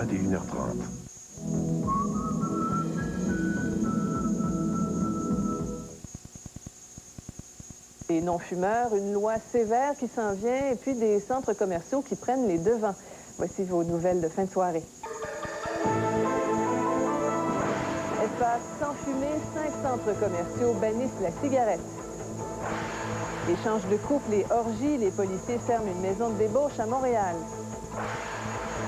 21h30. Les non-fumeurs, une loi sévère qui s'en vient et puis des centres commerciaux qui prennent les devants. Voici vos nouvelles de fin de soirée. Espace sans fumée, 5 centres commerciaux bannissent la cigarette. Échange de couple et orgies, les policiers ferment une maison de débauche à Montréal.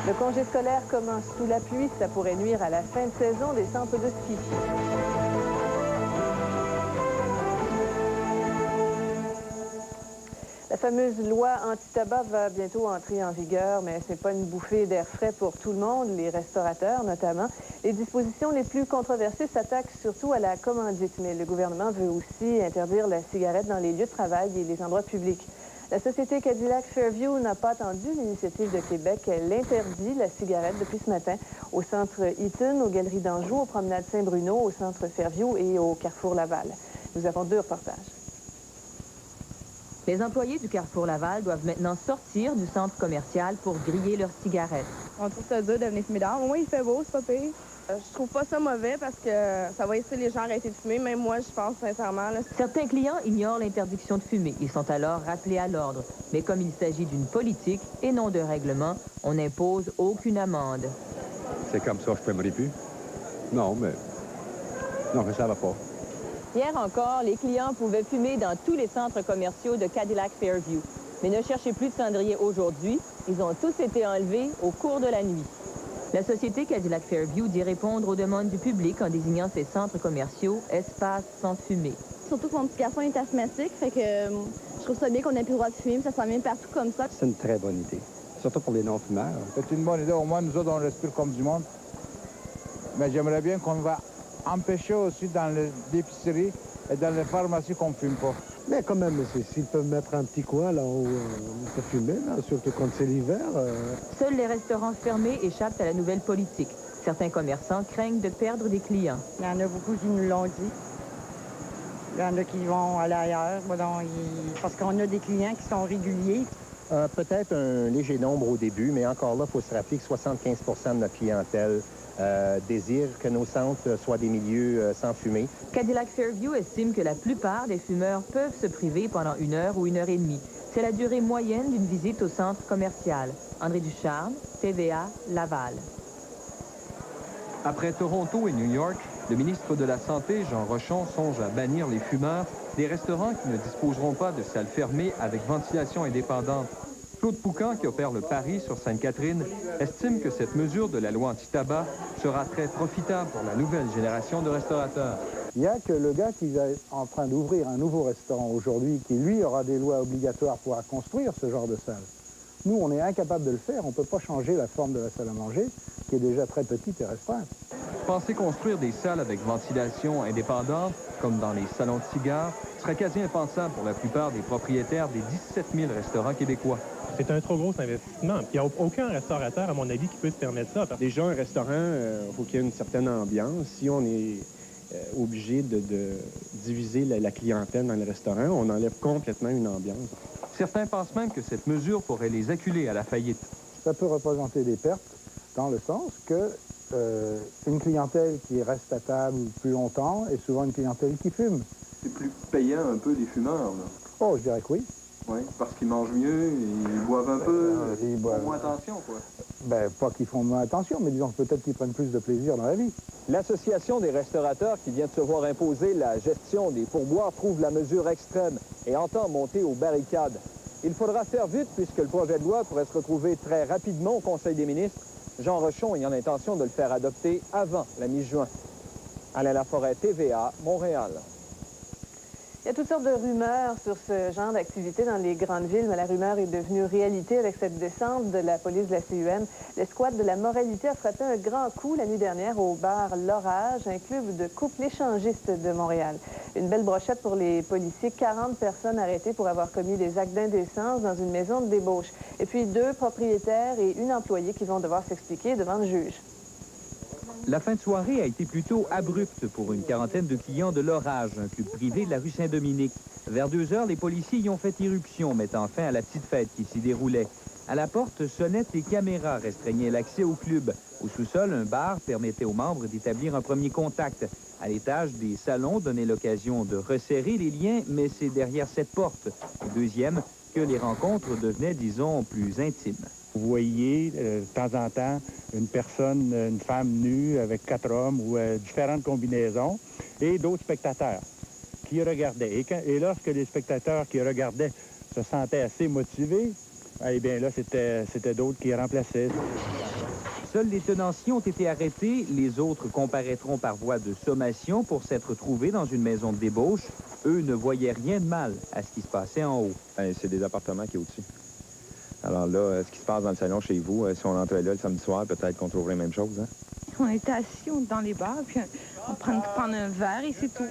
Le congé scolaire commence sous la pluie, ça pourrait nuire à la fin de saison des centres de ski. La fameuse loi anti-tabac va bientôt entrer en vigueur, mais ce n'est pas une bouffée d'air frais pour tout le monde, les restaurateurs notamment. Les dispositions les plus controversées s'attaquent surtout à la commandite, mais le gouvernement veut aussi interdire la cigarette dans les lieux de travail et les endroits publics. La société Cadillac Fairview n'a pas attendu l'initiative de Québec. Elle interdit la cigarette depuis ce matin au centre Eaton, aux Galeries d'Anjou, aux promenades Saint-Bruno, au centre Fairview et au Carrefour Laval. Nous avons 2 reportages. Les employés du Carrefour Laval doivent maintenant sortir du centre commercial pour griller leurs cigarettes. On trouve ça dur de venir fumer dehors. Au moins, il fait beau, c'est pas pire. Je trouve pas ça mauvais parce que ça va aider les gens à arrêter de fumer. Même moi, je pense sincèrement. Là. Certains clients ignorent l'interdiction de fumer. Ils sont alors rappelés à l'ordre. Mais comme il s'agit d'une politique et non de règlement, on n'impose aucune amende. C'est comme ça, je fumerai plus? Non, mais ça va pas. Hier encore, les clients pouvaient fumer dans tous les centres commerciaux de Cadillac Fairview. Mais ne cherchez plus de cendriers aujourd'hui. Ils ont tous été enlevés au cours de la nuit. La société Cadillac Fairview dit répondre aux demandes du public en désignant ses centres commerciaux espaces sans fumée. Surtout que mon petit garçon est asthmatique, fait que je trouve ça bien qu'on ait plus le droit de fumer, ça s'en vient partout comme ça. C'est une très bonne idée, surtout pour les non-fumeurs. C'est une bonne idée, au moins nous autres on respire comme du monde. Mais j'aimerais bien qu'on va empêcher aussi dans les épiceries et dans les pharmacies qu'on ne fume pas. Mais quand même, s'ils peuvent mettre un petit coin là où on peut fumer, là, surtout quand c'est l'hiver. Seuls les restaurants fermés échappent à la nouvelle politique. Certains commerçants craignent de perdre des clients. Il y en a beaucoup qui nous l'ont dit. Il y en a qui vont aller ailleurs. Parce qu'on a des clients qui sont réguliers. Peut-être un léger nombre au début, mais encore là, il faut se rappeler que 75 de notre clientèle désire que nos centres soient des milieux sans fumée. Cadillac Fairview estime que la plupart des fumeurs peuvent se priver pendant 1 heure ou 1 heure et demie. C'est la durée moyenne d'une visite au centre commercial. André Ducharme, TVA, Laval. Après Toronto et New York, le ministre de la Santé, Jean Rochon, songe à bannir les fumeurs des restaurants qui ne disposeront pas de salles fermées avec ventilation indépendante. Claude Poucan, qui opère le Paris sur Sainte-Catherine, estime que cette mesure de la loi anti-tabac sera très profitable pour la nouvelle génération de restaurateurs. Il n'y a que le gars qui est en train d'ouvrir un nouveau restaurant aujourd'hui, qui lui aura des lois obligatoires pour construire ce genre de salle. Nous, on est incapable de le faire, on ne peut pas changer la forme de la salle à manger, qui est déjà très petite et restreinte. Penser construire des salles avec ventilation indépendante, comme dans les salons de cigares, serait quasi impensable pour la plupart des propriétaires des 17 000 restaurants québécois. C'est un trop gros investissement. Il n'y a aucun restaurateur, à mon avis, qui peut se permettre ça. Déjà, un restaurant, il faut qu'il y ait une certaine ambiance. Si on est obligé de diviser la clientèle dans le restaurant, on enlève complètement une ambiance. Certains pensent même que cette mesure pourrait les acculer à la faillite. Ça peut représenter des pertes dans le sens que une clientèle qui reste à table plus longtemps est souvent une clientèle qui fume. C'est plus payant un peu les fumeurs, là. Oh, je dirais que oui. Oui, parce qu'ils mangent mieux, ils boivent un peu, ils font moins attention, quoi. Ben, pas qu'ils font moins attention, mais disons que peut-être qu'ils prennent plus de plaisir dans la vie. L'Association des restaurateurs qui vient de se voir imposer la gestion des pourboires trouve la mesure extrême et entend monter aux barricades. Il faudra faire vite puisque le projet de loi pourrait se retrouver très rapidement au Conseil des ministres. Jean Rochon ayant l'intention de le faire adopter avant la mi-juin. Alain Laforêt, TVA, Montréal. Il y a toutes sortes de rumeurs sur ce genre d'activité dans les grandes villes, mais la rumeur est devenue réalité avec cette descente de la police de la CUM. L'escouade de la moralité a frappé un grand coup la nuit dernière au bar L'Orage, un club de couple échangiste de Montréal. Une belle brochette pour les policiers, 40 personnes arrêtées pour avoir commis des actes d'indécence dans une maison de débauche. Et puis 2 propriétaires et une employée qui vont devoir s'expliquer devant le juge. La fin de soirée a été plutôt abrupte pour une quarantaine de clients de l'Orage, un club privé de la rue Saint-Dominique. Vers 2 heures, les policiers y ont fait irruption, mettant fin à la petite fête qui s'y déroulait. À la porte, sonnettes et caméras restreignaient l'accès au club. Au sous-sol, un bar permettait aux membres d'établir un premier contact. À l'étage, des salons donnaient l'occasion de resserrer les liens, mais c'est derrière cette porte, au deuxième, que les rencontres devenaient, disons, plus intimes. Vous voyez de temps en temps une personne, une femme nue avec 4 hommes ou différentes combinaisons et d'autres spectateurs qui regardaient. Et lorsque les spectateurs qui regardaient se sentaient assez motivés, eh bien là, c'était d'autres qui remplaçaient. Seuls les tenanciers ont été arrêtés. Les autres comparaîtront par voie de sommation pour s'être trouvés dans une maison de débauche. Eux ne voyaient rien de mal à ce qui se passait en haut. C'est des appartements qui sont au-dessus. Alors là, ce qui se passe dans le salon chez vous, si on entrait là le samedi soir, peut-être qu'on trouverait la même chose. Hein? On était assis dans les bars, puis on prend un verre et c'est tout.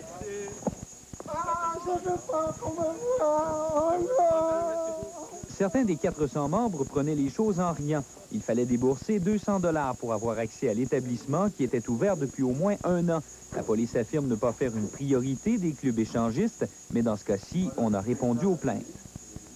Certains des 400 membres prenaient les choses en riant. Il fallait débourser 200 $ pour avoir accès à l'établissement qui était ouvert depuis au moins 1 an. La police affirme ne pas faire une priorité des clubs échangistes, mais dans ce cas-ci, on a répondu aux plaintes.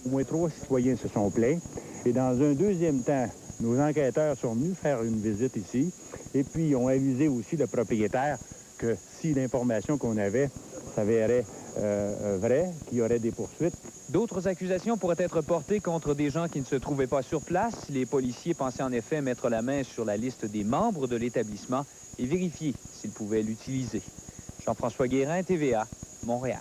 Au moins 3 citoyens se sont plaints. Et dans un deuxième temps, nos enquêteurs sont venus faire une visite ici et puis ont avisé aussi le propriétaire que si l'information qu'on avait s'avérait vraie, qu'il y aurait des poursuites. D'autres accusations pourraient être portées contre des gens qui ne se trouvaient pas sur place. Les policiers pensaient en effet mettre la main sur la liste des membres de l'établissement et vérifier s'ils pouvaient l'utiliser. Jean-François Guérin, TVA, Montréal.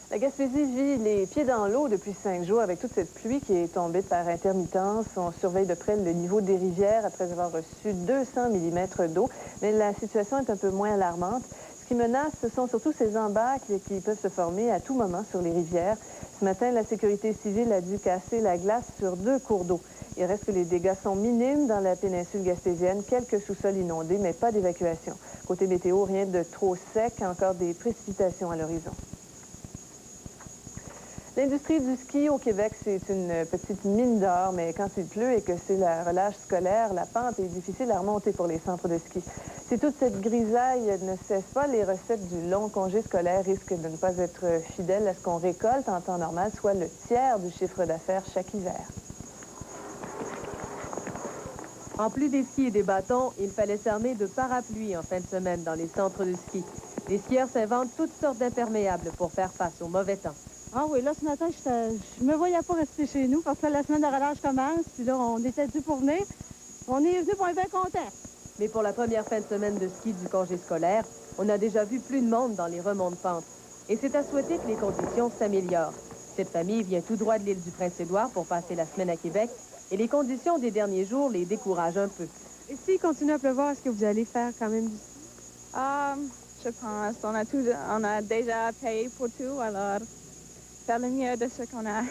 La Gaspésie vit les pieds dans l'eau depuis 5 jours avec toute cette pluie qui est tombée par intermittence. On surveille de près le niveau des rivières après avoir reçu 200 mm d'eau. Mais la situation est un peu moins alarmante. Ce qui menace, ce sont surtout ces embâcles qui peuvent se former à tout moment sur les rivières. Ce matin, la sécurité civile a dû casser la glace sur 2 cours d'eau. Il reste que les dégâts sont minimes dans la péninsule gaspésienne. Quelques sous-sols inondés, mais pas d'évacuation. Côté météo, rien de trop sec, encore des précipitations à l'horizon. L'industrie du ski au Québec, c'est une petite mine d'or, mais quand il pleut et que c'est la relâche scolaire, la pente est difficile à remonter pour les centres de ski. Si toute cette grisaille ne cesse pas, les recettes du long congé scolaire risquent de ne pas être fidèles à ce qu'on récolte en temps normal, soit le tiers du chiffre d'affaires chaque hiver. En plus des skis et des bâtons, il fallait s'armer de parapluies en fin de semaine dans les centres de ski. Les skieurs s'inventent toutes sortes d'imperméables pour faire face au mauvais temps. Ah oui, là, ce matin, je me voyais pas rester chez nous parce que la semaine de relâche commence. Puis là, on était dû pour venir. On est venu pour être bien contents. Mais pour la première fin de semaine de ski du congé scolaire, on a déjà vu plus de monde dans les remonts de pente. Et c'est à souhaiter que les conditions s'améliorent. Cette famille vient tout droit de l'île du Prince-Édouard pour passer la semaine à Québec. Et les conditions des derniers jours les découragent un peu. Et s'il continue à pleuvoir, est-ce que vous allez faire quand même du ski? Je pense. On a déjà payé pour tout, alors faire le mieux de ce qu'on a.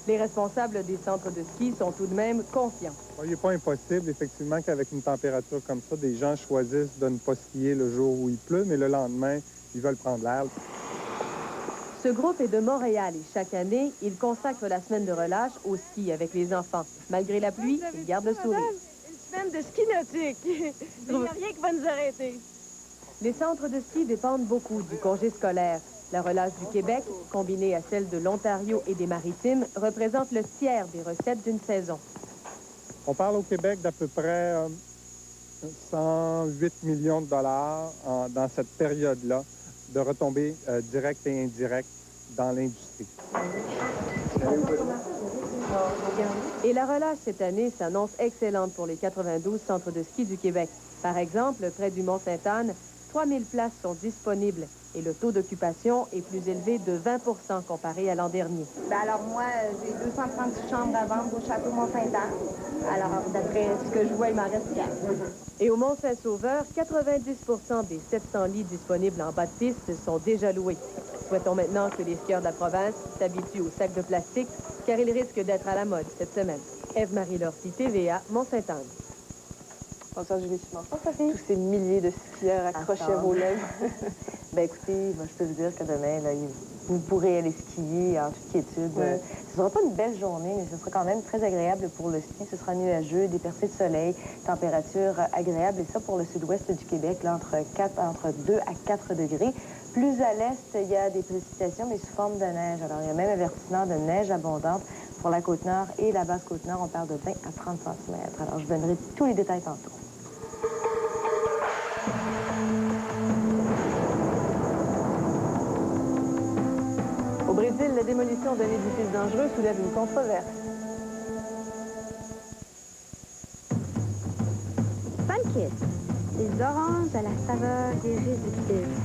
Les responsables des centres de ski sont tout de même confiants. Il n'est pas impossible, effectivement, qu'avec une température comme ça, des gens choisissent de ne pas skier le jour où il pleut, mais le lendemain, ils veulent prendre l'air. Ce groupe est de Montréal et chaque année, il consacre la semaine de relâche au ski avec les enfants. Malgré la pluie, ils gardent le sourire. Une semaine de ski nautique. Il n'y a rien qui va nous arrêter. Les centres de ski dépendent beaucoup du congé scolaire. La relâche du Québec, combinée à celle de l'Ontario et des Maritimes, représente le tiers des recettes d'une saison. On parle au Québec d'à peu près 108 millions de dollars dans cette période-là de retombées directes et indirectes dans l'industrie. Et la relâche cette année s'annonce excellente pour les 92 centres de ski du Québec. Par exemple, près du Mont-Sainte-Anne, 3000 places sont disponibles et le taux d'occupation est plus élevé de 20 % comparé à l'an dernier. Alors moi, j'ai 236 chambres à vendre au Château Mont-Sainte-Anne. Alors, d'après ce que je vois, il m'en reste 4. Et au Mont-Saint-Sauveur, 90 % des 700 lits disponibles en bas de piste sont déjà loués. Souhaitons maintenant que les skieurs de la province s'habituent aux sacs de plastique, car ils risquent d'être à la mode cette semaine. Ève-Marie Lortie, TVA, Mont-Sainte-Anne. Bonsoir, Julie Simon. Tous ces milliers de skieurs accrochés à vos lèvres. Ben écoutez, moi, je peux vous dire que demain, là, vous pourrez aller skier en toute quiétude. Ouais. Ce ne sera pas une belle journée, mais ce sera quand même très agréable pour le ski. Ce sera nuageux, des percées de soleil, température agréable. Et ça, pour le sud-ouest du Québec, là, entre 2 à 4 degrés. Plus à l'est, il y a des précipitations, mais sous forme de neige. Alors, il y a même avertissement de neige abondante Pour la Côte-Nord et la Basse-Côte-Nord, on parle de 20 à 30 cm. Alors, je donnerai tous les détails tantôt. Au Brésil, la démolition d'un édifice dangereux soulève une controverse. Sunkist, des oranges à la saveur irrésistible.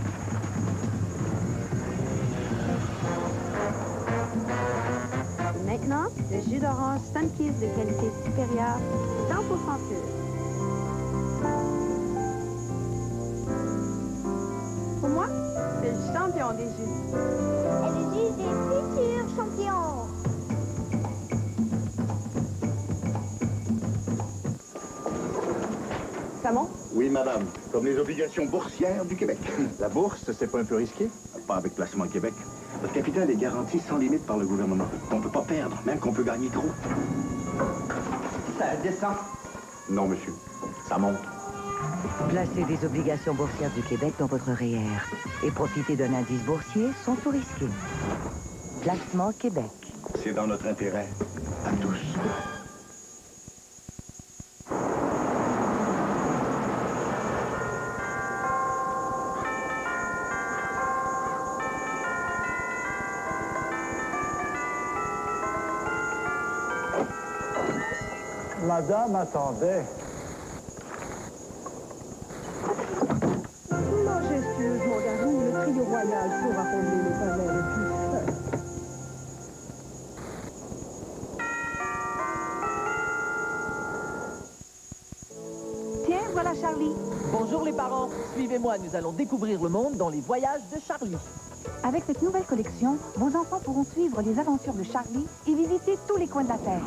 Et maintenant, le jus d'orange Sunkist de qualité supérieure, 100% pur. Pour moi, c'est le champion des jus. Et le jus des futurs champions. Samon? Oui, madame. Comme les obligations boursières du Québec. La bourse, c'est pas un peu risqué? Pas avec Placement Québec. Votre capital est garanti sans limite par le gouvernement. On peut pas perdre, même qu'on peut gagner trop. Ça descend. Non, monsieur. Ça monte. Placez des obligations boursières du Québec dans votre REER et profitez d'un indice boursier sans tout risquer. Placement Québec. C'est dans notre intérêt, à tous. Madame attendait. Majestueusement garni, le trio royal saura combler les palais les plus faibles. Tiens, voilà Charlie. Bonjour les parents. Suivez-moi, nous allons découvrir le monde dans les voyages de Charlie. Avec cette nouvelle collection, vos enfants pourront suivre les aventures de Charlie et visiter tous les coins de la Terre.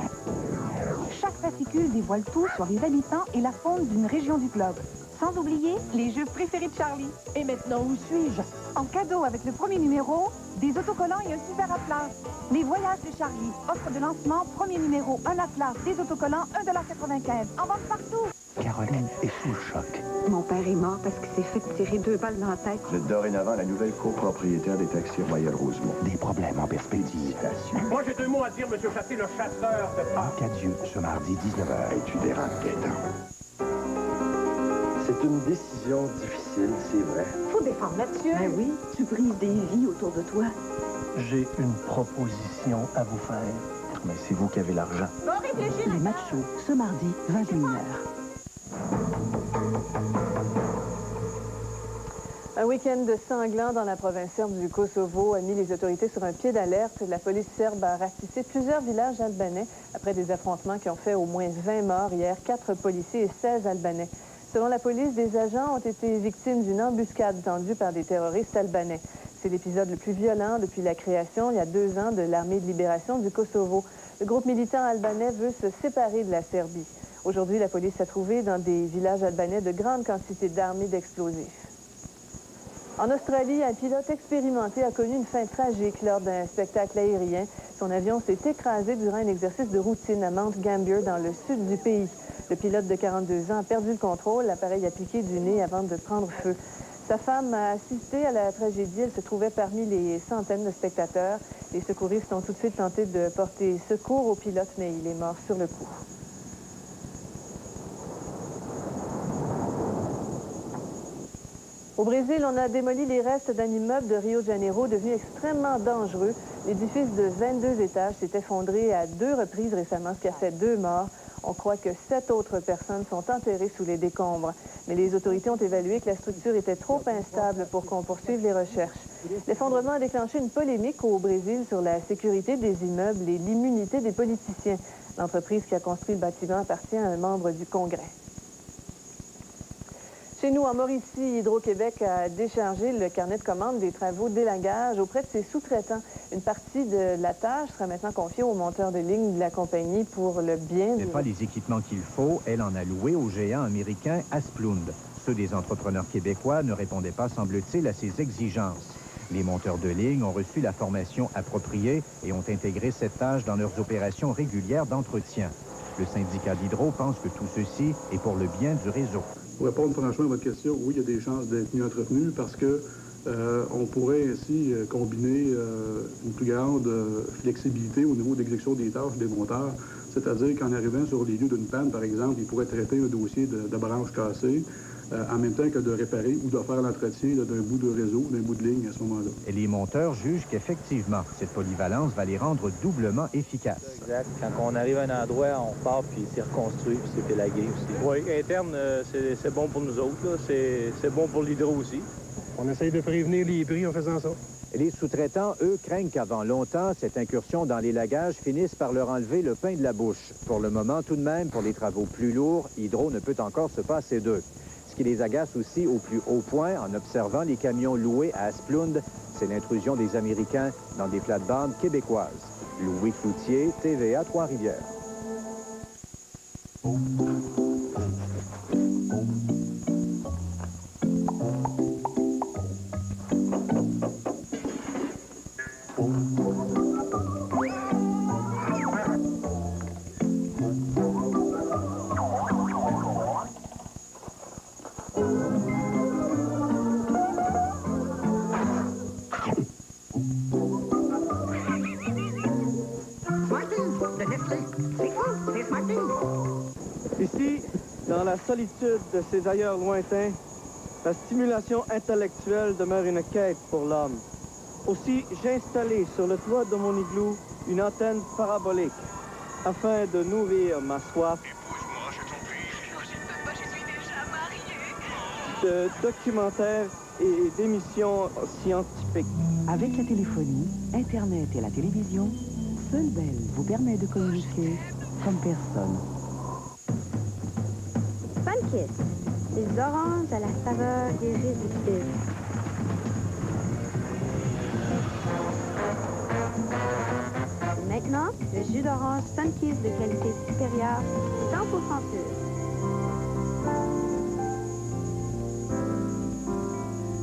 Chaque fascicule dévoile tout sur les habitants et la faune d'une région du globe. Sans oublier les jeux préférés de Charlie. Et maintenant, où suis-je? En cadeau avec le premier numéro, des autocollants et un super atlas. Les voyages de Charlie. Offre de lancement, premier numéro, un atlas, des autocollants, 1,95 $. En vente partout. Caroline est sous le choc. Mon père est mort parce qu'il s'est fait tirer 2 balles dans la tête. Vous êtes dorénavant la nouvelle copropriétaire des taxis Royal-Rosemont. Des problèmes en perspective. Moi, j'ai 2 mots à dire, monsieur Chassé, le chasseur de pas. Cadieux, ce mardi, 19h. Et tu dérapes, Gaëtan. C'est une décision difficile, c'est vrai. Faut défendre Mathieu. Ben oui, tu brises des vies autour de toi. J'ai une proposition à vous faire. Mais c'est vous qui avez l'argent. Bon, réfléchis. Les matchs chauds, ce mardi, 21h. Un week-end sanglant dans la province serbe du Kosovo a mis les autorités sur un pied d'alerte. La police serbe a ratissé plusieurs villages albanais après des affrontements qui ont fait au moins 20 morts hier, 4 policiers et 16 Albanais. Selon la police, des agents ont été victimes d'une embuscade tendue par des terroristes albanais. C'est l'épisode le plus violent depuis la création, il y a 2 ans, de l'armée de libération du Kosovo. Le groupe militant albanais veut se séparer de la Serbie. Aujourd'hui, la police a trouvé dans des villages albanais de grandes quantités d'armes et d'explosifs. En Australie, un pilote expérimenté a connu une fin tragique lors d'un spectacle aérien. Son avion s'est écrasé durant un exercice de routine à Mount Gambier, dans le sud du pays. Le pilote de 42 ans a perdu le contrôle, l'appareil a piqué du nez avant de prendre feu. Sa femme a assisté à la tragédie. Elle se trouvait parmi les centaines de spectateurs. Les secouristes ont tout de suite tenté de porter secours au pilote, mais il est mort sur le coup. Au Brésil, on a démoli les restes d'un immeuble de Rio de Janeiro devenu extrêmement dangereux. L'édifice de 22 étages s'est effondré à 2 reprises récemment, ce qui a fait 2 morts. On croit que 7 autres personnes sont enterrées sous les décombres. Mais les autorités ont évalué que la structure était trop instable pour qu'on poursuive les recherches. L'effondrement a déclenché une polémique au Brésil sur la sécurité des immeubles et l'immunité des politiciens. L'entreprise qui a construit le bâtiment appartient à un membre du Congrès. Chez nous, en Mauricie, Hydro-Québec a déchargé le carnet de commande des travaux d'élagage auprès de ses sous-traitants. Une partie de la tâche sera maintenant confiée aux monteurs de ligne de la compagnie pour le bien du... Pas les équipements qu'il faut, elle en a loué au géant américain Asplund. Ceux des entrepreneurs québécois ne répondaient pas, semble-t-il, à ses exigences. Les monteurs de ligne ont reçu la formation appropriée et ont intégré cette tâche dans leurs opérations régulières d'entretien. Le syndicat d'Hydro pense que tout ceci est pour le bien du réseau. Pour répondre franchement à votre question, oui, il y a des chances d'être mieux entretenu parce que On pourrait ainsi combiner une plus grande flexibilité au niveau de l'exécution des tâches des monteurs, c'est-à-dire qu'en arrivant sur les lieux d'une panne, par exemple, ils pourraient traiter un dossier de branche cassée, en même temps que de réparer ou de faire l'entretien d'un bout de réseau, d'un bout de ligne à ce moment-là. Et les monteurs jugent qu'effectivement, cette polyvalence va les rendre doublement efficaces. Exact. Quand on arrive à un endroit, on part, puis c'est reconstruit, puis c'est pélagué aussi. Oui, interne, c'est bon pour nous autres. C'est bon pour l'hydro aussi. On essaye de prévenir les prix en faisant ça. Les sous-traitants, eux, craignent qu'avant longtemps, cette incursion dans l'élagage finisse par leur enlever le pain de la bouche. Pour le moment, tout de même, pour les travaux plus lourds, Hydro ne peut encore se passer d'eux. Ce qui les agace aussi au plus haut point en observant les camions loués à Asplund, c'est l'intrusion des Américains dans des plates-bandes québécoises. Louis Cloutier, TVA Trois-Rivières. Ici, dans la solitude de ces ailleurs lointains, la stimulation intellectuelle demeure une quête pour l'homme. Aussi, j'ai installé sur le toit de mon igloo une antenne parabolique afin de nourrir ma soif de documentaires et d'émissions scientifiques. Avec la téléphonie, Internet et la télévision, seule Bell vous permet de communiquer comme personne. Sunkist, des oranges à la saveur irrésistible. Maintenant, le jus d'orange Sunkist de qualité supérieure, 100% pur.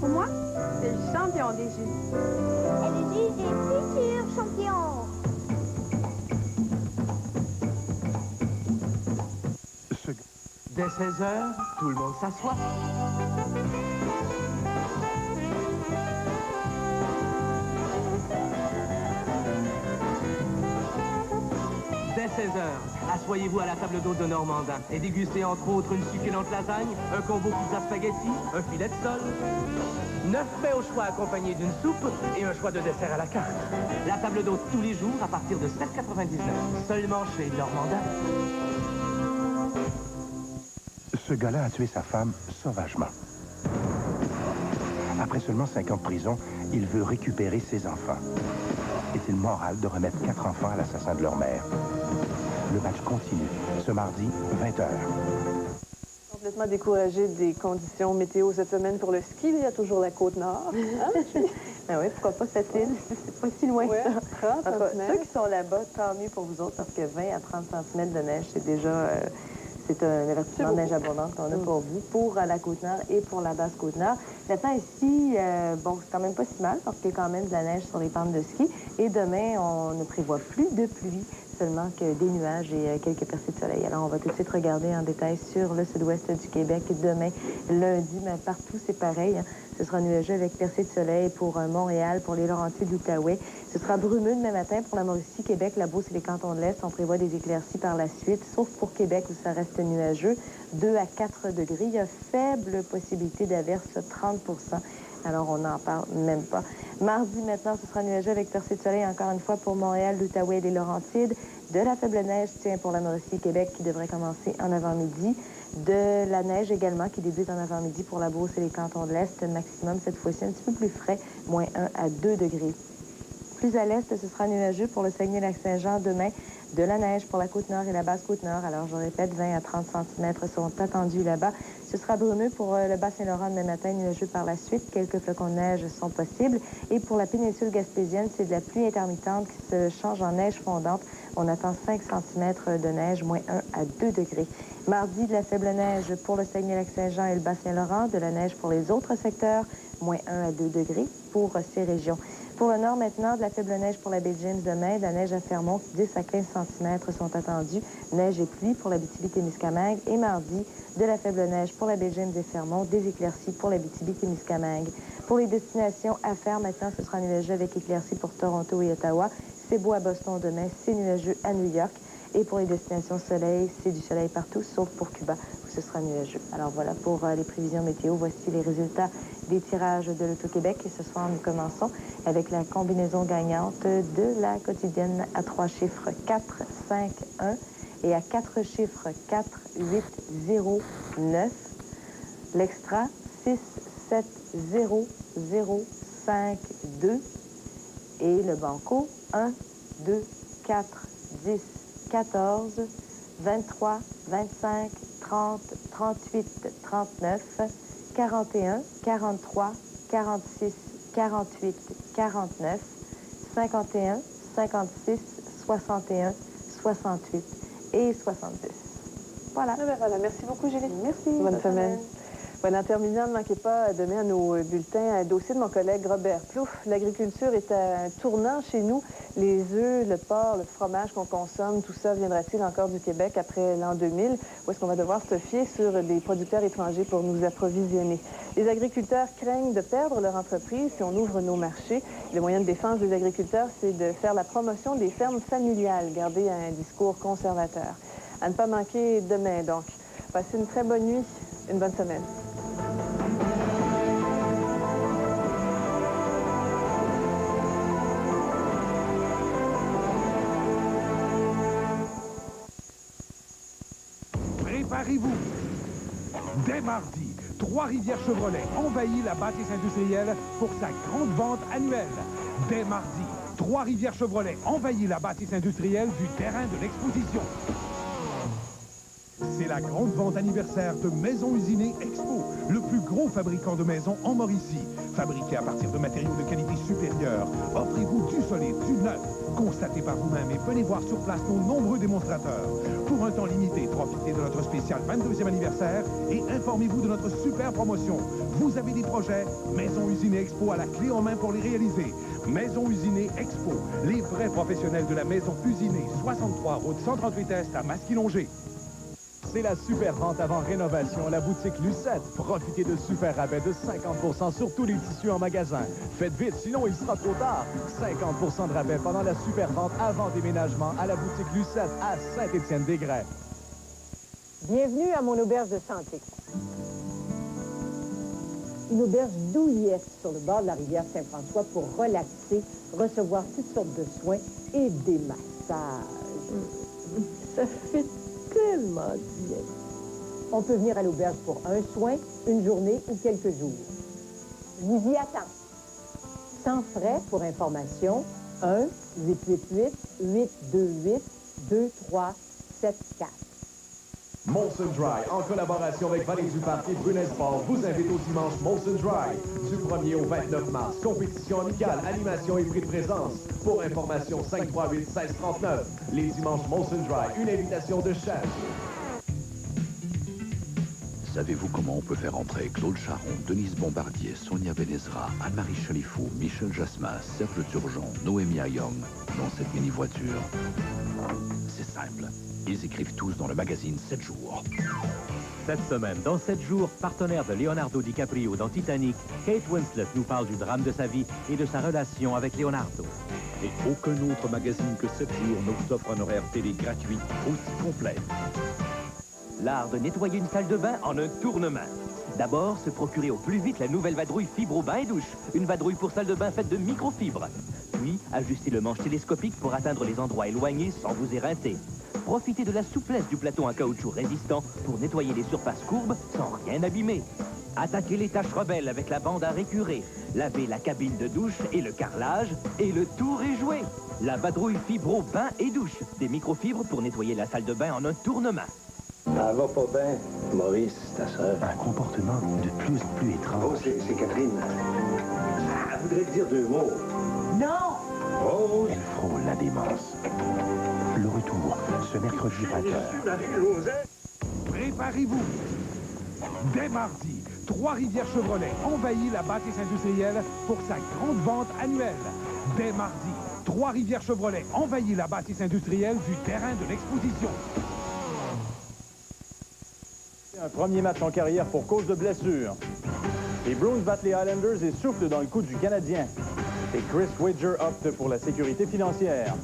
Pour moi, c'est le champion des jus. Et le jus des futurs champions. Dès 16 heures, tout le monde s'assoit. Dès 16 heures, asseyez-vous à la table d'hôte de Normandin et dégustez entre autres une succulente lasagne, un combo pizza spaghetti, un filet de sol. 9 mets au choix accompagnés d'une soupe et un choix de dessert à la carte. La table d'hôte tous les jours à partir de 7,99. Seulement chez Normandin. Ce gars-là a tué sa femme sauvagement. Après seulement 5 ans de prison, il veut récupérer ses enfants. Est-il moral de remettre 4 enfants à l'assassin de leur mère? Le match continue, ce mardi, 20h. Complètement découragé des conditions météo cette semaine pour le ski. Il y a toujours la Côte-Nord. Ben oui, pourquoi pas cette île? C'est pas si loin que ça. 30 centimètres. Ceux qui sont là-bas, tant mieux pour vous autres, parce que 20 à 30 cm de neige, c'est déjà... c'est un avertissement de neige abondante qu'on a pour vous, pour la Côte-Nord et pour la basse Côte-Nord. Le temps ici, bon, c'est quand même pas si mal, parce qu'il y a quand même de la neige sur les pentes de ski. Et demain, on ne prévoit plus de pluie, seulement que des nuages et quelques percées de soleil. Alors, on va tout de suite regarder en détail sur le sud-ouest du Québec. Demain, lundi, mais partout, c'est pareil. Hein. Ce sera nuageux avec percées de soleil pour Montréal, pour les Laurentides, l'Outaouais. Ce sera brumeux demain matin pour la Mauricie, Québec, la Beauce et les cantons de l'Est. On prévoit des éclaircies par la suite, sauf pour Québec où ça reste nuageux. 2 à 4 degrés. Il y a faible possibilité d'averse, 30 %. Alors, on n'en parle même pas. Mardi, maintenant, ce sera nuageux avec percées de soleil, encore une fois, pour Montréal, l'Outaouais et les Laurentides. De la faible neige, tiens, pour la Mauricie, Québec, qui devrait commencer en avant-midi. De la neige également, qui débute en avant-midi pour la Beauce et les cantons de l'Est. Maximum, cette fois-ci, un petit peu plus frais, moins 1 à 2 degrés. Plus à l'est, ce sera nuageux pour le Saguenay-Lac-Saint-Jean demain. De la neige pour la Côte-Nord et la basse Côte-Nord. Alors, je répète, 20 à 30 cm sont attendus là-bas. Ce sera brumeux pour le Bas-Saint-Laurent demain matin, nuageux par la suite. Quelques flocons de neige sont possibles. Et pour la péninsule gaspésienne, c'est de la pluie intermittente qui se change en neige fondante. On attend 5 cm de neige, moins 1 à 2 degrés. Mardi, de la faible neige pour le Saguenay-Lac-Saint-Jean et le Bas-Saint-Laurent. De la neige pour les autres secteurs, moins 1 à 2 degrés pour ces régions. Pour le nord maintenant, de la faible neige pour la baie James demain, de la neige à Fermont, 10 à 15 cm sont attendus. Neige et pluie pour l'Abitibi-Témiscamingue. Et mardi, de la faible neige pour la baie James et Fermont, des éclaircies pour l'Abitibi-Témiscamingue. Pour les destinations à faire maintenant, ce sera nuageux avec éclaircies pour Toronto et Ottawa. C'est beau à Boston demain, c'est nuageux à New York. Et pour les destinations soleil, c'est du soleil partout, sauf pour Cuba, où ce sera nuageux. Alors voilà pour les prévisions météo. Voici les résultats des tirages de l'Auto-Québec. Et ce soir, nous commençons avec la combinaison gagnante de la quotidienne à 3 chiffres 4, 5, 1 et à 4 chiffres 4, 8, 0, 9. L'extra 6, 7, 0, 0, 5, 2. Et le banco 1, 2, 4, 10, 14, 23, 25, 30, 38, 39, 41, 43, 46, 48, 49, 51, 56, 61, 68 et 70. Voilà. Voilà. Merci beaucoup, Julie. Merci. Bonne semaine. Voilà, en terminant, ne manquez pas demain à nos bulletins un dossier de mon collègue Robert Plouffe. L'agriculture est à un tournant chez nous. Les œufs, le porc, le fromage qu'on consomme, tout ça viendra-t-il encore du Québec après l'an 2000? Ou est-ce qu'on va devoir se fier sur des producteurs étrangers pour nous approvisionner? Les agriculteurs craignent de perdre leur entreprise si on ouvre nos marchés. Le moyen de défense des agriculteurs, c'est de faire la promotion des fermes familiales, garder un discours conservateur. À ne pas manquer demain, donc. Passez une très bonne nuit, une bonne semaine. Préparez-vous. Dès mardi, Trois-Rivières Chevrolet envahit la bâtisse industrielle pour sa grande vente annuelle. Dès mardi, Trois-Rivières Chevrolet envahit la bâtisse industrielle du terrain de l'exposition. C'est la grande vente anniversaire de Maison Usinée Expo, le plus gros fabricant de maisons en Mauricie. Fabriqué à partir de matériaux de qualité supérieure, offrez-vous du solide, du neuf. Constatez par vous-même et venez voir sur place nos nombreux démonstrateurs. Pour un temps limité, profitez de notre spécial 22e anniversaire et informez-vous de notre super promotion. Vous avez des projets? Maison Usinée Expo a la clé en main pour les réaliser. Maison Usinée Expo, les vrais professionnels de la maison usinée, 63 route 138 Est à Masquilongé. C'est la super vente avant rénovation, la boutique Lucette. Profitez de super rabais de 50% sur tous les tissus en magasin. Faites vite, sinon il sera trop tard. 50% de rabais pendant la super vente avant déménagement à la boutique Lucette à Saint-Étienne-des-Grès. Bienvenue à mon auberge de santé. Une auberge douillette sur le bord de la rivière Saint-François pour relaxer, recevoir toutes sortes de soins et des massages. Ça fait tellement bien. On peut venir à l'auberge pour un soin, une journée ou quelques jours. Je vous y attends. Sans frais pour information, 1-888-828-2374. Molson Dry, en collaboration avec Vallée du Parc et Brunel Sport, vous invite au dimanche Molson Dry. Du 1er au 29 mars, compétition amicale, animation et prix de présence. Pour information, 538-1639. Les dimanches Molson Dry, une invitation de chef. Savez-vous comment on peut faire entrer Claude Charon, Denise Bombardier, Sonia Benezra, Anne-Marie Chalifou, Michel Jasmin, Serge Turgeon, Noémie Young dans cette mini-voiture? C'est simple. Ils écrivent tous dans le magazine 7 jours. Cette semaine, dans 7 jours, partenaire de Leonardo DiCaprio dans Titanic, Kate Winslet nous parle du drame de sa vie et de sa relation avec Leonardo. Et aucun autre magazine que 7 jours ne vous offre un horaire télé gratuit aussi complet. L'art de nettoyer une salle de bain en un tournement. D'abord, se procurer au plus vite la nouvelle vadrouille Fibro Bain et Douche. Une vadrouille pour salle de bain faite de microfibres. Puis, ajustez le manche télescopique pour atteindre les endroits éloignés sans vous éreinter. Profitez de la souplesse du plateau en caoutchouc résistant pour nettoyer les surfaces courbes sans rien abîmer. Attaquez les taches rebelles avec la bande à récurer. Lavez la cabine de douche et le carrelage et le tour est joué. La vadrouille Fibro Bain et Douche. Des microfibres pour nettoyer la salle de bain en un tournement. Elle va pas bien, Maurice, ta sœur. Un comportement de plus en plus étrange. Oh, c'est Catherine. Elle voudrait te dire 2 mots. Non! Oh, elle frôle la démence. Le retour, ce mercredi 20h. Préparez-vous. Dès mardi, Trois-Rivières Chevrolet envahit la bâtisse industrielle pour sa grande vente annuelle. Dès mardi, Trois-Rivières Chevrolet envahit la bâtisse industrielle du terrain de l'exposition. Un premier match en carrière pour cause de blessure. Les Bruins battent les Highlanders et soufflent dans le coup du Canadien. Et Chris Widger opte pour la sécurité financière.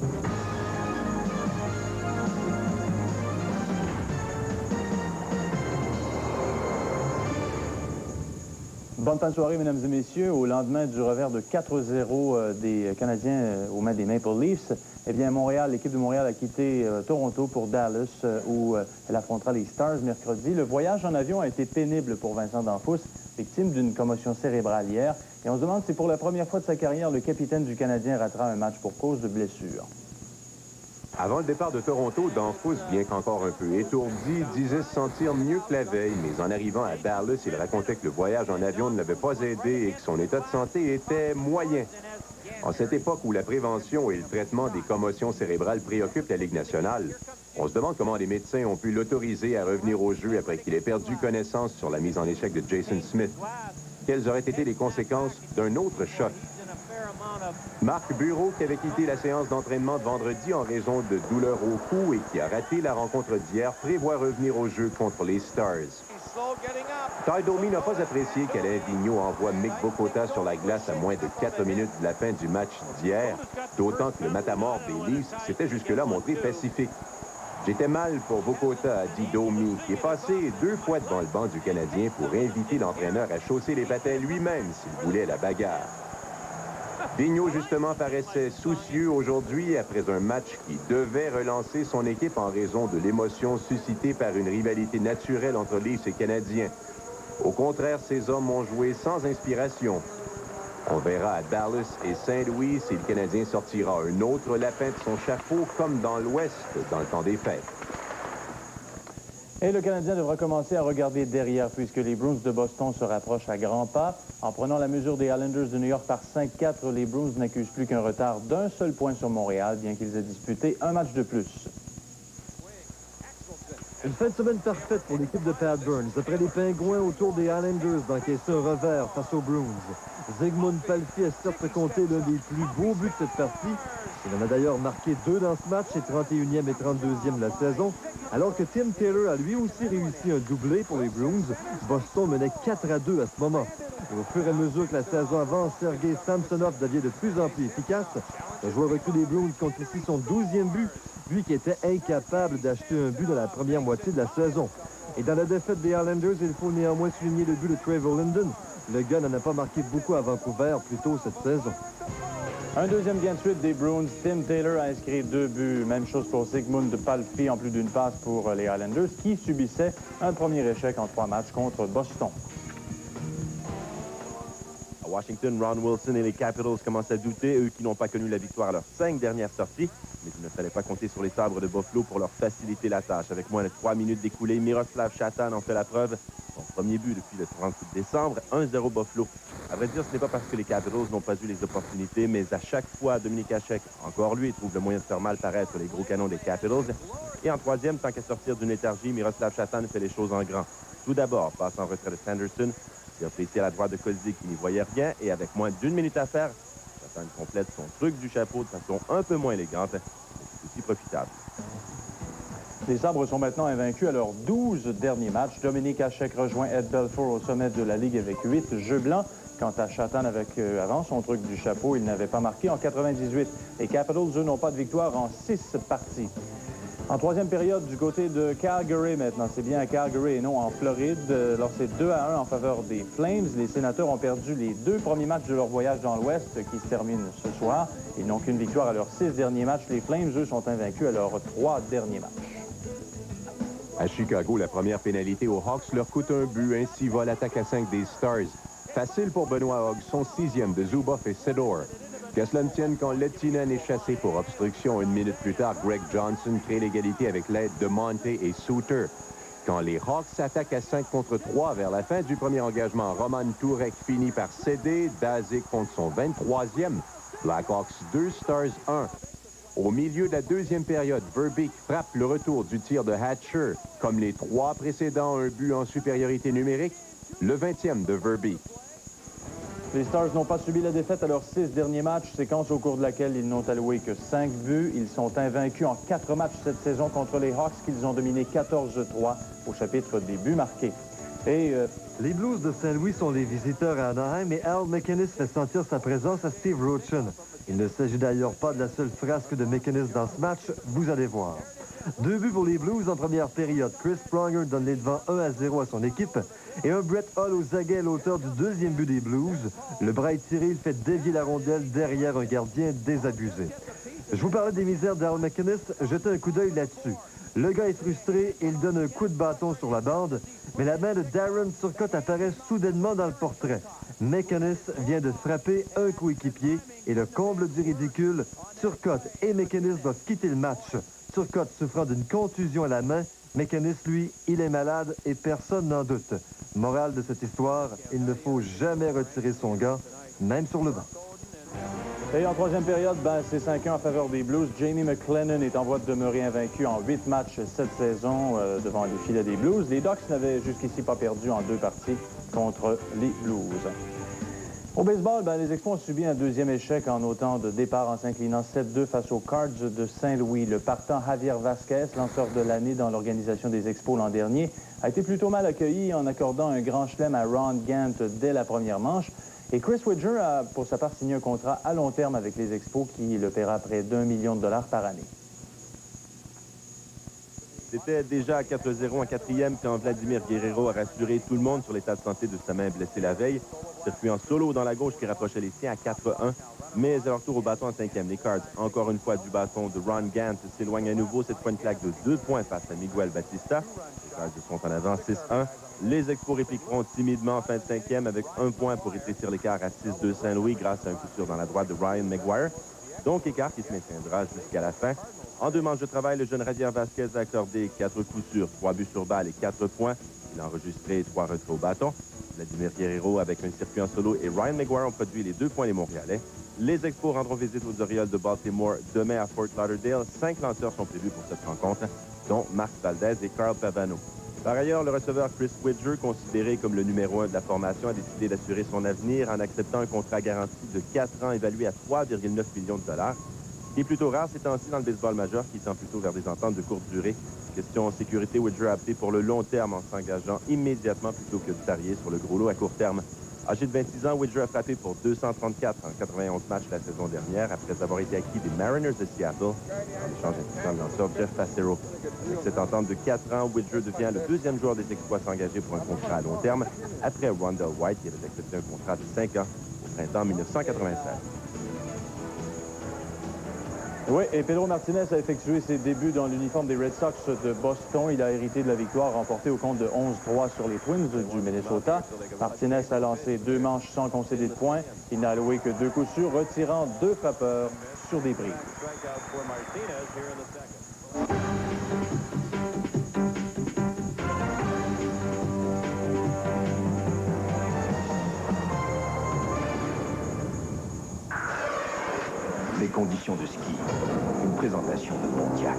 Bonne fin de soirée, mesdames et messieurs. Au lendemain du revers de 4-0 des Canadiens aux mains des Maple Leafs, eh bien, Montréal, l'équipe de Montréal a quitté Toronto pour Dallas, où elle affrontera les Stars mercredi. Le voyage en avion a été pénible pour Vincent Damphousse, victime d'une commotion cérébrale hier. Et on se demande si pour la première fois de sa carrière, le capitaine du Canadien ratera un match pour cause de blessure. Avant le départ de Toronto, Damphousse, bien qu'encore un peu étourdi, disait se sentir mieux que la veille. Mais en arrivant à Dallas, il racontait que le voyage en avion ne l'avait pas aidé et que son état de santé était moyen. En cette époque où la prévention et le traitement des commotions cérébrales préoccupent la Ligue nationale, on se demande comment les médecins ont pu l'autoriser à revenir au jeu après qu'il ait perdu connaissance sur la mise en échec de Jason Smith. Quelles auraient été les conséquences d'un autre choc? Marc Bureau, qui avait quitté la séance d'entraînement de vendredi en raison de douleurs au cou et qui a raté la rencontre d'hier, prévoit revenir au jeu contre les Stars. Ty Domi n'a pas apprécié qu'Alain Vigneault envoie Mick Bokota sur la glace à moins de 4 minutes de la fin du match d'hier, d'autant que le matamor des Leafs s'était jusque-là montré pacifique. J'étais mal pour Bokota, a dit Domi, qui est passé 2 fois devant le banc du Canadien pour inviter l'entraîneur à chausser les patins lui-même s'il voulait la bagarre. Vigneault, justement, paraissait soucieux aujourd'hui après un match qui devait relancer son équipe en raison de l'émotion suscitée par une rivalité naturelle entre Leafs et Canadiens. Au contraire, ces hommes ont joué sans inspiration. On verra à Dallas et Saint-Louis si le Canadien sortira un autre lapin de son chapeau, comme dans l'Ouest, dans le temps des fêtes. Et le Canadien devra commencer à regarder derrière puisque les Bruins de Boston se rapprochent à grands pas. En prenant la mesure des Islanders de New York par 5-4, les Bruins n'accusent plus qu'un retard d'un seul point sur Montréal, bien qu'ils aient disputé un match de plus. Une fin de semaine parfaite pour l'équipe de Pat Burns. Après les Pingouins autour des Islanders d'encaisser un revers face aux Bruins. Zygmunt Palffy a certes compté l'un des plus beaux buts de cette partie. Il en a d'ailleurs marqué 2 dans ce match, et 31e et 32e de la saison. Alors que Tim Taylor a lui aussi réussi un doublé pour les Bruins, Boston menait 4-2 à ce moment. Et au fur et à mesure que la saison avance, Sergei Samsonov devient de plus en plus efficace. Le joueur recru des Bruins compte ici son 12e but, lui qui était incapable d'acheter un but dans la première moitié de la saison. Et dans la défaite des Islanders, il faut néanmoins souligner le but de Trevor Linden. Le gars n'en a pas marqué beaucoup à Vancouver plus tôt cette saison. Un deuxième gain de suite des Bruins. Tim Taylor a inscrit 2 buts. Même chose pour Zygmunt Palffy, en plus d'une passe pour les Islanders, qui subissaient un premier échec en 3 matchs contre Boston. À Washington, Ron Wilson et les Capitals commencent à douter, eux qui n'ont pas connu la victoire à leurs 5 dernières sorties. Mais il ne fallait pas compter sur les sabres de Buffalo pour leur faciliter la tâche. Avec moins de 3 minutes d'écoulées, Miroslav Chatan en fait la preuve. Son premier but depuis le 30 décembre, 1-0 Buffalo. À vrai dire, ce n'est pas parce que les Capitals n'ont pas eu les opportunités, mais à chaque fois, Dominique Hasek, encore lui, trouve le moyen de faire mal paraître les gros canons des Capitals. Et en troisième, tant qu'à sortir d'une léthargie, Miroslav Chatan fait les choses en grand. Tout d'abord, passe en retrait de Sanderson, qui a apprécié à la droite de Kozlik qui n'y voyait rien, et avec moins d'1 minute à faire, Chatan complète son truc du chapeau de façon un peu moins élégante, mais c'est aussi profitable. Les Sabres sont maintenant invaincus à leurs 12 derniers matchs. Dominique Hasek rejoint Ed Belfour au sommet de la Ligue avec 8 jeux blancs. Quant à Chatan, avec avant son truc du chapeau, il n'avait pas marqué en 98. Les Capitals, eux, n'ont pas de victoire en 6 parties. En troisième période, du côté de Calgary maintenant, c'est bien à Calgary et non en Floride. Alors c'est 2-1 en faveur des Flames. Les Sénateurs ont perdu les 2 premiers matchs de leur voyage dans l'Ouest qui se terminent ce soir. Ils n'ont qu'une victoire à leurs 6 derniers matchs. Les Flames, eux, sont invaincus à leurs 3 derniers matchs. À Chicago, la première pénalité aux Hawks leur coûte un but. Ainsi va l'attaque à 5 des Stars. Facile pour Benoît Hogg, son 6e de Zuboff et Sedor. Qu'à cela ne tienne, quand Lettinen est chassé pour obstruction, 1 minute plus tard, Greg Johnson crée l'égalité avec l'aide de Monte et Suter. Quand les Hawks s'attaquent à 5 contre 3 vers la fin du premier engagement, Roman Turek finit par céder. Dazik compte son 23e. Blackhawks 2, Stars 1. Au milieu de la deuxième période, Verbeek frappe le retour du tir de Hatcher. Comme les 3 précédents, un but en supériorité numérique. Le 20e de Verbeek. Les Stars n'ont pas subi la défaite à leurs 6 derniers matchs, séquence au cours de laquelle ils n'ont alloué que 5 buts. Ils sont invaincus en 4 matchs cette saison contre les Hawks qu'ils ont dominés 14-3 au chapitre des buts marqués. Et les Blues de Saint-Louis sont les visiteurs à Anaheim et Al MacInnis fait sentir sa présence à Steve Rochen. Il ne s'agit d'ailleurs pas de la seule frasque de MacInnis dans ce match, vous allez voir. 2 buts pour les Blues en première période. Chris Pronger donne les devants 1-0 à son équipe et un Brett Hull aux aguets, l'auteur du deuxième but des Blues. Le bras étiré, il fait dévier la rondelle derrière un gardien désabusé. Je vous parlais des misères d'Al MacInnis, jetez un coup d'œil là-dessus. Le gars est frustré et il donne un coup de bâton sur la bande, mais la main de Darren Turcotte apparaît soudainement dans le portrait. MacInnis vient de frapper un coéquipier et le comble du ridicule, Turcotte et MacInnis doivent quitter le match. Turcotte souffrant d'une contusion à la main, MacInnis, lui, il est malade et personne n'en doute. Morale de cette histoire, il ne faut jamais retirer son gant, même sur le banc. Et en troisième période, c'est 5-1 en faveur des Blues. Jamie McLennan est en voie de demeurer invaincu en 8 matchs cette saison devant les filets des Blues. Les Ducks n'avaient jusqu'ici pas perdu en 2 parties contre les Blues. Au baseball, les Expos ont subi un deuxième échec en autant de départ en s'inclinant 7-2 face aux Cards de Saint-Louis. Le partant Javier Vasquez, lanceur de l'année dans l'organisation des Expos l'an dernier, a été plutôt mal accueilli en accordant un grand chelem à Ron Gant dès la première manche. Et Chris Widger a, pour sa part, signé un contrat à long terme avec les Expos qui le paiera près d'1 million de dollars par année. C'était déjà à 4-0 en quatrième quand Vladimir Guerrero a rassuré tout le monde sur l'état de santé de sa main blessée la veille. Circuit en solo dans la gauche qui rapprochait les siens à 4-1. Mais à leur tour au bâton en cinquième. Les Cards, encore une fois du bâton de Ron Gant, s'éloignent à nouveau. Cette fois une claque de 2 points face à Miguel Batista. Les Cards sont en avant 6-1. Les Expos répliqueront timidement en fin de cinquième avec 1 point pour rétrécir l'écart à 6-2 Saint-Louis grâce à un coup sûr dans la droite de Ryan Maguire. Donc écart qui se maintiendra jusqu'à la fin. En 2 manches de travail, le jeune Javier Vasquez a accordé 4 coups sûrs, 3 buts sur balle et 4 points. Il a enregistré 3 retraits au bâton. Vladimir Guerrero avec un circuit en solo et Ryan Maguire ont produit les 2 points des Montréalais. Les Expos rendront visite aux Orioles de Baltimore demain à Fort Lauderdale. 5 lanceurs sont prévus pour cette rencontre, dont Marc Valdez et Carl Pavano. Par ailleurs, le receveur Chris Widger, considéré comme le numéro 1 de la formation, a décidé d'assurer son avenir en acceptant un contrat garanti de 4 ans évalué à 3,9 millions de dollars. Ce qui est plutôt rare ces temps-ci dans le baseball majeur, qui tend plutôt vers des ententes de courte durée. Question sécurité, Widger a opté pour le long terme en s'engageant immédiatement plutôt que de parier sur le gros lot à court terme. Âgé de 26 ans, Widger a frappé pour 234 en 91 matchs la saison dernière après avoir été acquis des Mariners de Seattle en échange impliquant le lanceur Jeff Passero. Avec cette entente de 4 ans, Widger devient le 2e joueur des Expos à s'engager pour un contrat à long terme après Rondell White qui avait accepté un contrat de 5 ans au printemps 1996. Oui, et Pedro Martinez a effectué ses débuts dans l'uniforme des Red Sox de Boston. Il a hérité de la victoire remportée au compte de 11-3 sur les Twins du Minnesota. Martinez a lancé 2 manches sans concéder de points. Il n'a alloué que 2 coups sûrs, retirant 2 frappeurs sur des prises. Les conditions de ski. Une présentation de Pontiac.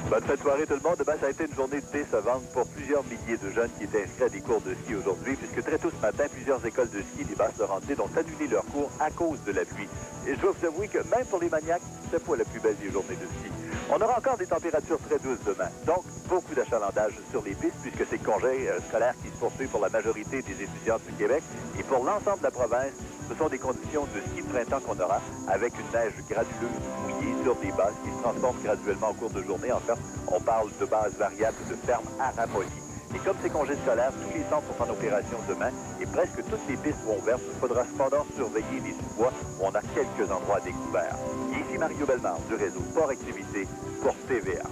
Bonne fin de soirée tout le monde. Ça a été une journée décevante pour plusieurs milliers de jeunes qui étaient inscrits à des cours de ski aujourd'hui, puisque très tôt ce matin, plusieurs écoles de ski des Basses-Laurentides ont annulé leurs cours à cause de la pluie. Et je dois vous avouer que même pour les maniaques, c'est pas la plus belle des journées de ski. On aura encore des températures très douces demain, donc beaucoup d'achalandage sur les pistes, puisque c'est le congé scolaire qui se poursuit pour la majorité des étudiants du Québec. Et pour l'ensemble de la province, ce sont des conditions de ski de printemps qu'on aura, avec une neige graduleuse mouillée sur des bases qui se transforment graduellement au cours de journée. En fait, on parle de bases variables de ferme à ramollie. Et comme c'est congé scolaire, tous les centres sont en opération demain et presque toutes les pistes sont ouvertes. Il faudra cependant surveiller les sous-bois où on a quelques endroits découverts. Et ici Mario Bellemare du réseau Sport Activité pour TVA.